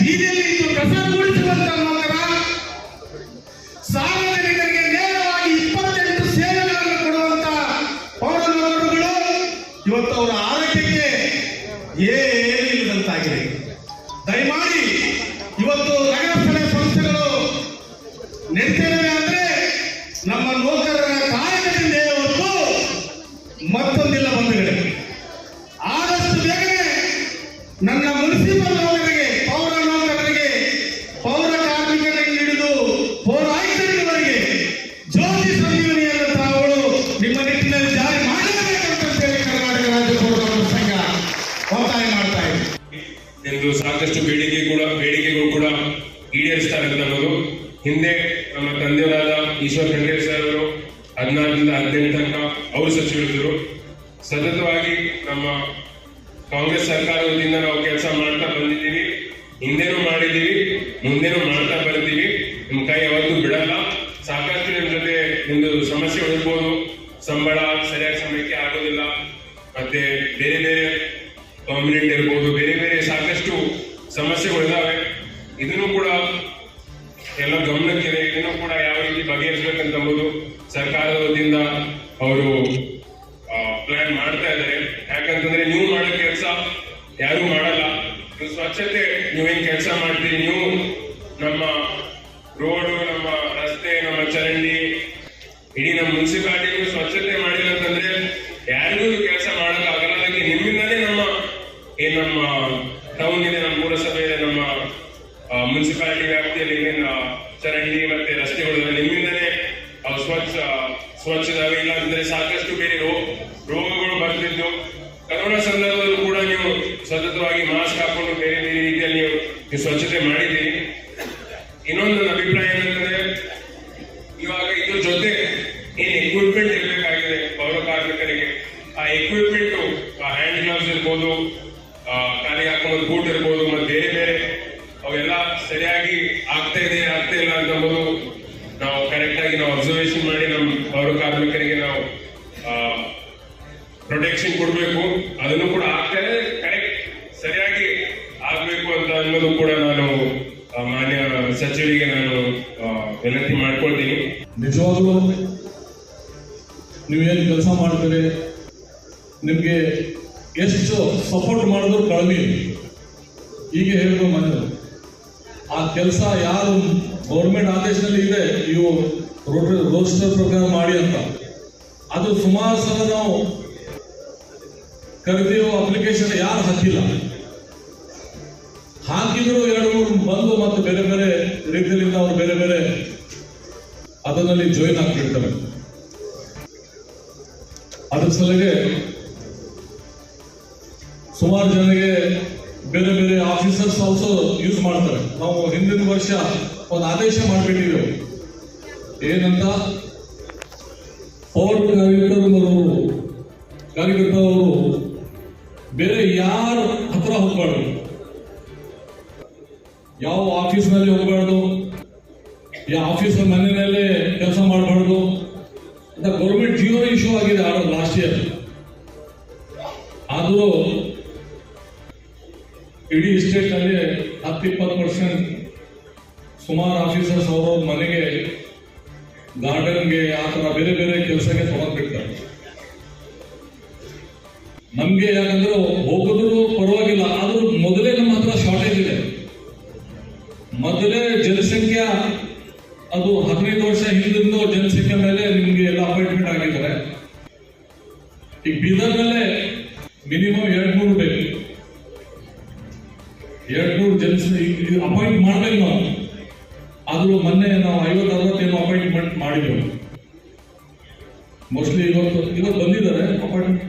ಬೀದಿಯಲ್ಲಿ ಇದ್ದು ಕಸ ಗುಡಿಸುವಂತ ನೌಕರ, ಸಾರ್ವಜನಿಕರಿಗೆ ನೇರವಾಗಿ 28 ಸೇವೆಗಳನ್ನು ಕೊಡುವಂತ ಪೌರ ನೌಕರರುಗಳು ಇವತ್ತು ಅವರ ಆರೋಗ್ಯಕ್ಕೆ ಏನು ಇಲ್ಲದಂತಾಗಿದೆ. ದಯಮಾಡಿ ಇವತ್ತು ನಗರ ಸ್ಥಳೀಯ ಸಂಸ್ಥೆಗಳು ನೆಡ್ತೇವೆ ಅಂದ್ರೆ ನಮ್ಮ ನೌಕರರ ಕಾಯಕದಿಂದ ಹೊರತು ಮತ್ತೊಂದಿಲ್ಲ. ಬಂಧುಗಳೇ, ಆದಷ್ಟು ಬೇಗನೆ ನನ್ನ ಮುನ್ಸಿಪಲ್ ನೌಕರರಿಗೆ, ಪೌರ ನೌಕರರಿಗೆ, ಪೌರ ಕಾರ್ಮಿಕರಿಗೆ ಹಿಡಿದು ಪೌರಾಯುಕ್ತರುವರೆಗೆ ಜ್ಯೋತಿ ಸಂಜೀವನಿಯನ್ನು ತಾವುಗಳು ನಿಮ್ಮ ನಿಟ್ಟಿನಲ್ಲಿ ಜಾರಿ ಮಾಡಲೇಬೇಕಂತೇಳಿ ಕರ್ನಾಟಕ ರಾಜ್ಯ ಪೌರ ನೌಕರರ ಸಂಘ ಒತ್ತಾಯ ಮಾಡ್ತಾ ಇದೆ. ಎಂದು ಸಾಕಷ್ಟು ಬೇಡಿಕೆಗಳು ಕೂಡ ಈಡೇರಿಸ್ತಾರೆ ಅನ್ನೋದು. ಹಿಂದೆ ನಮ್ಮ ತಂದೆಯವರಾದ ಈಶ್ವರ್ ಖಂಡ್ರೆ ಸರ್ ಅವರು 14ರಿಂದ 18 ತನಕ ಅವರು ಸಚಿವರಿದ್ದರು. ಸತತವಾಗಿ ನಮ್ಮ ಕಾಂಗ್ರೆಸ್ ಸರ್ಕಾರದಿಂದ ನಾವು ಕೆಲಸ ಮಾಡ್ತಾ ಬಂದಿದ್ದೀವಿ. ಹಿಂದೆನೂ ಮಾಡಿದ್ದೀವಿ, ಮುಂದೆನೂ ಮಾಡ್ತಾ ಬರ್ತೀವಿ. ನಿಮ್ಮ ಕೈ ಯಾವತ್ತೂ ಬಿಡಲ್ಲ. ಸಾಕಷ್ಟು ನಿಮ್ಮ ಜೊತೆ ಒಂದು ಸಮಸ್ಯೆ ಇರ್ಬೋದು, ಸಂಬಳ ಸರಿಯಾದ ಸಮಯಕ್ಕೆ ಆಗೋದಿಲ್ಲ, ಮತ್ತೆ ಬೇರೆ ಬೇರೆ ಕಾಂಬಿನೆಂಟ್ ಇರ್ಬೋದು, ಬೇರೆ ಬೇರೆ ಸಾಕಷ್ಟು ಸಮಸ್ಯೆಗಳಿದಾವೆ. ಇದನ್ನು ಕೂಡ ಎಲ್ಲ ಗಮನಕ್ಕಿದೆ. ಇದನ್ನು ಕೂಡ ಯಾವ ರೀತಿ ಬಗೆಹರಿಸಬೇಕಂತಂಬುದು ಸರ್ಕಾರದ ವತಿಯಿಂದ ಅವರು ಪ್ಲಾನ್ ಮಾಡ್ತಾ ಇದ್ದಾರೆ. ಯಾಕಂತಂದ್ರೆ ನೀವು ಮಾಡೋ ಕೆಲಸ ಯಾರು ಮಾಡಲ್ಲ. ನೀವು ಸ್ವಚ್ಛತೆ ನೀವೇನ್ ಕೆಲಸ ಮಾಡ್ತೀರಿ, ನೀವು ನಮ್ಮ ರೋಡು, ನಮ್ಮ ರಸ್ತೆ, ನಮ್ಮ ಚರಂಡಿ, ಇಡೀ ನಮ್ಮ ಮುನ್ಸಿಪಾಲಿಟಿ ಸ್ವಚ್ಛತೆ ಮಾಡಿಲ್ಲ ಅಂತಂದ್ರೆ ಯಾರಿಗೂ ಕೆಲಸ ಮಾಡೋಕ್ಕಾಗಲ್ಲ. ಅದಕ್ಕೆ ನಿಮ್ಮಿಂದಲೇ ನಮ್ಮ ಟೌನ್ ಇದೆ, ನಮ್ಮ ಪುರಸಭೆ ಇದೆ, ನಮ್ಮ ಮುನ್ಸಿಪಾಲಿಟಿ ವ್ಯಾಪ್ತಿಯಲ್ಲಿ ಏನೇನು ಚರಂಡಿ ಮತ್ತೆ ರಸ್ತೆಗಳು ನಿಮ್ಮಿಂದಲೇ ಸ್ವಚ್ಛದಾವೆ. ಇಲ್ಲ ಅಂದ್ರೆ ಸಾಕಷ್ಟು ಬೇರೆ ರೋಗಗಳು ಬರ್ತಿದ್ದು. ಕರೋನಾ ಸಂದರ್ಭದಲ್ಲೂ ಕೂಡ ನೀವು ಸತತವಾಗಿ ಮಾಸ್ಕ್ ಹಾಕೊಂಡು ಬೇರೆ ಬೇರೆ ರೀತಿಯಲ್ಲಿ ನೀವು ಸ್ವಚ್ಛತೆ ಮಾಡಿದ್ದೀರಿ. ಇನ್ನೊಂದು ನನ್ನ ಅಭಿಪ್ರಾಯ ಏನಂತಂದ್ರೆ, ಇವಾಗ ಇದ್ರ ಜೊತೆ ಏನ್ ಎಕ್ವಿಪ್ಮೆಂಟ್ ಇರಬೇಕಾಗಿದೆ ಪೌರ ಕಾರ್ಮಿಕರಿಗೆ, ಆ ಎಕ್ವಿಪ್ಮೆಂಟ್ ಹ್ಯಾಂಡ್ ಗ್ಲೌಸ್ ಇರ್ಬೋದು, ಕಾಲಿಗೆ ಹಾಕೊಂಡು ಬೂಟ್ ಇರ್ಬೋದು, ಮತ್ತೆ ಬೇರೆ ಬೇರೆ ಅವೆಲ್ಲ ಸರಿಯಾಗಿ ಆಗ್ತಾ ಇಲ್ಲ ಅಂತಂಬೋದು ನಾವು ಕರೆಕ್ಟ್ ಆಗಿ ನಾವು ಅಬ್ಸರ್ವೇಷನ್ ಮಾಡಿ ನಮ್ಮ ಪೌರ ಕಾರ್ಮಿಕರಿಗೆ ನಾವು ಪ್ರೊಟೆಕ್ಷನ್ ಕೊಡಬೇಕು. ಅದನ್ನು ಕೂಡ ಆಗ್ತಾರೆ ಕರೆಕ್ಟ್ ಸರಿಯಾಗಿ ಆಗ್ಬೇಕು ಅಂತ ಅನ್ನೋದು ಕೂಡ ನಾನು ಮಾನ್ಯ ಸಚಿವರಿಗೆ ನಾನು ವಿನಂತಿ ಮಾಡ್ಕೊಳ್ತೀನಿ. ನಿಜವಾಗ್ಲೂ ನೀವೇನು ಕೆಲಸ ಮಾಡ್ತೀರಿ, ನಿಮ್ಗೆ ಎಷ್ಟು ಸಪೋರ್ಟ್ ಮಾಡಿದ್ರು ಕಡಿಮೆ. ಹೀಗೆ ಹೇಳಿದ್ರು ಮನೆ ಆ ಕೆಲಸ ಯಾರು ಗೌರ್ಮೆಂಟ್ ಆದೇಶದಲ್ಲಿ ಇದೆ, ಇವು ರೋಸ್ಟರ್ ಪ್ರಕಾರ ಮಾಡಿ ಅಂತ, ಅದು ಸುಮಾರು ಸಲ ನಾವು ಕರೆದಿರೋ ಅಪ್ಲಿಕೇಶನ್ ಯಾರು ಹಾಕಿಲ್ಲ. ಹಾಕಿದ್ರು 2-3 ಬಂದು ಮತ್ತೆ ಬೇರೆ ಬೇರೆ ರೀತಿಯಿಂದ ಅವರು ಬೇರೆ ಬೇರೆ ಅದರಲ್ಲಿ ಜಾಯಿನ್ ಆಗ್ತಿರ್ತಾರೆ. ಅದ್ರ ಸಲಗೆ ಸುಮಾರು ಜನರಿಗೆ ಬೇರೆ ಬೇರೆ ಆಫೀಸರ್ಸ್ ಆಲ್ಸೋ ಯೂಸ್ ಮಾಡ್ತಾರೆ. ನಾವು ಹಿಂದಿನ ವರ್ಷ ಒಂದು ಆದೇಶ ಮಾಡಿಬಿಟ್ಟಿದ್ದೇವೆ, ಏನಂತ ಪೌರ ಕಾರ್ಯಕರ್ತರು ಬೇರೆ ಯಾರ ಹತ್ರ ಹೋಗ್ಬಾರ್ದು, ಯಾವ ಆಫೀಸ್ನಲ್ಲಿ ಹೋಗ್ಬಾರ್ದು, ಯಾವ ಆಫೀಸರ್ ಮನೆಯಲ್ಲೇ ಕೆಲಸ ಮಾಡಬಾರ್ದು ಅಂತ ಗೌರ್ಮೆಂಟ್ ಜಿಯೋ ಇಶ್ಯೂ ಆಗಿದೆ ಲಾಸ್ಟ್ ಇಯರ್. ಆದರೂ ಇಡೀ ಸ್ಟೇಟ್ ನಲ್ಲಿ 10-20% ಸುಮಾರು ಆಫೀಸರ್ಸ್ ಅವರವ್ರ ಮನೆಗೆ, ಗಾರ್ಡನ್ಗೆ, ಆ ತರ ಬೇರೆ ಬೇರೆ ಕೆಲಸಕ್ಕೆ ತಗೊಂಡ್ಬಿಡ್ತಾರೆ. ನಮ್ಗೆ ಯಾಕಂದ್ರೆ ಹೋಗಿದ್ರು ಪರವಾಗಿಲ್ಲ, ಆದ್ರೂ ಮೊದಲೇ ನಮ್ಮ ಹತ್ರ ಶಾರ್ಟೇಜ್ ಇದೆ. ಮೊದಲೇ ಜನಸಂಖ್ಯೆ ಅದು 15 ವರ್ಷ ಹಿಂದಿನ ಜನಸಂಖ್ಯೆ ಮೇಲೆ ನಿಮ್ಗೆ ಎಲ್ಲ ಅಪಾಯಿಂಟ್ಮೆಂಟ್ ಆಗಿದ್ದಾರೆ. ಈಗ ಬೀದರ್ನಲ್ಲೇ ಮಿನಿಮಮ್ 200 ಬೇಕು, 200 ಜನಸಂಖ್ಯೆ ಅಪಾಯಿಂಟ್ ಮಾಡ್ಬೇಕು ನಾವು. ಆದ್ರೂ ಮೊನ್ನೆ ನಾವು 50-60 ಅಪಾಯಿಂಟ್ಮೆಂಟ್ ಮಾಡಿದ್ದೇವೆ. ಮೋಸ್ಟ್ಲಿ ಇವತ್ತು ಬಂದಿದ್ದಾರೆ ಅಪಾಯಿಂಟ್ಮೆಂಟ್.